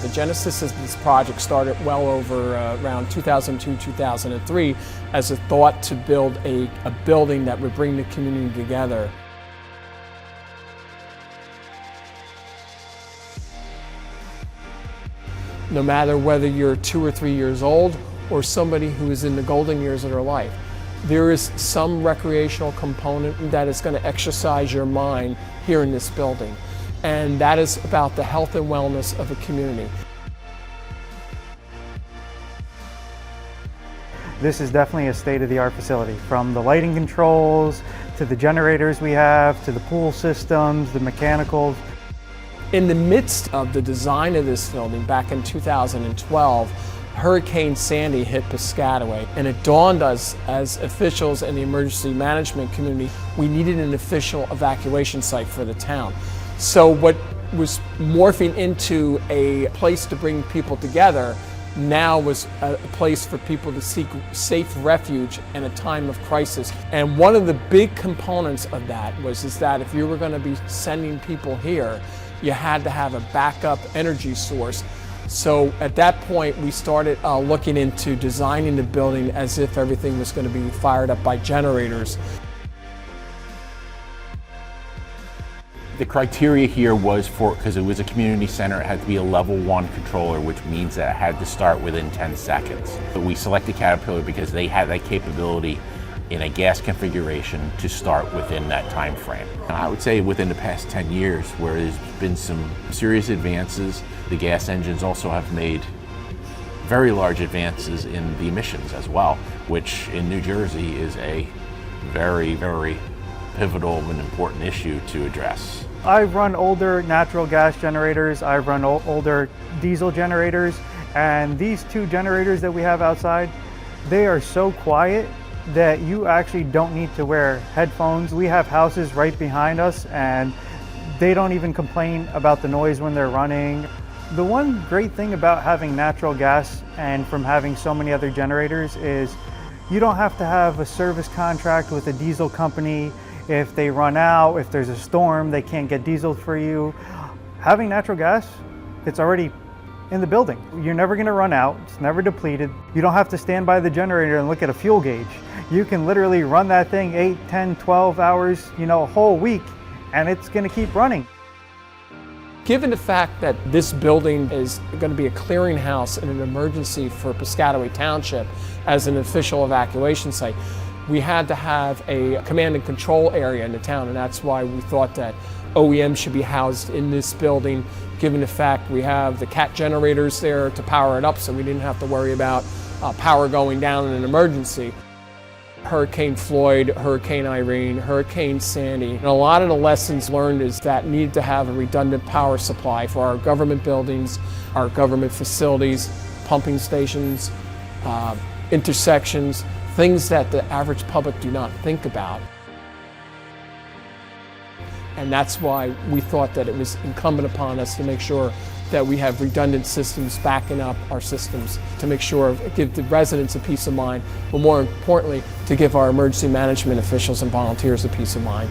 The genesis of this project started well over around 2002, 2003 as a thought to build a building that would bring the community together. No matter whether you're 2 or 3 years old or somebody who is in the golden years of their life, there is some recreational component that is going to exercise your mind here in this building. And that is about the health and wellness of a community. This is definitely a state-of-the-art facility, from the lighting controls to the generators we have to the pool systems, the mechanicals. In the midst of the design of this building back in 2012, Hurricane Sandy hit Piscataway, and it dawned us as officials in the emergency management community, we needed an official evacuation site for the town. So what was morphing into a place to bring people together now was a place for people to seek safe refuge in a time of crisis. And one of the big components of that is that if you were going to be sending people here, you had to have a backup energy source. So at that point, we started looking into designing the building as if everything was going to be fired up by generators. The criteria here was because it was a community center, it had to be a level 1 controller, which means that it had to start within 10 seconds. But we selected Caterpillar because they had that capability in a gas configuration to start within that time frame. I would say within the past 10 years, where there's been some serious advances, the gas engines also have made very large advances in the emissions as well, which in New Jersey is a very, very pivotal and important issue to address. I've run older natural gas generators, I've run older diesel generators, and these 2 generators that we have outside, they are so quiet that you actually don't need to wear headphones. We have houses right behind us and they don't even complain about the noise when they're running. The one great thing about having natural gas and from having so many other generators is you don't have to have a service contract with a diesel company. If they run out, if there's a storm, they can't get diesel for you. Having natural gas, it's already in the building. You're never gonna run out, it's never depleted. You don't have to stand by the generator and look at a fuel gauge. You can literally run that thing 8, 10, 12 hours, a whole week, and it's gonna keep running. Given the fact that this building is going to be a clearinghouse in an emergency for Piscataway Township as an official evacuation site, we had to have a command and control area in the town, and that's why we thought that OEM should be housed in this building, given the fact we have the CAT generators there to power it up, so we didn't have to worry about power going down in an emergency. Hurricane Floyd, Hurricane Irene, Hurricane Sandy, and a lot of the lessons learned is that need to have a redundant power supply for our government buildings, our government facilities, pumping stations, intersections, things that the average public do not think about. And that's why we thought that it was incumbent upon us to make sure that we have redundant systems backing up our systems to make sure, give the residents a peace of mind, but more importantly, to give our emergency management officials and volunteers a peace of mind.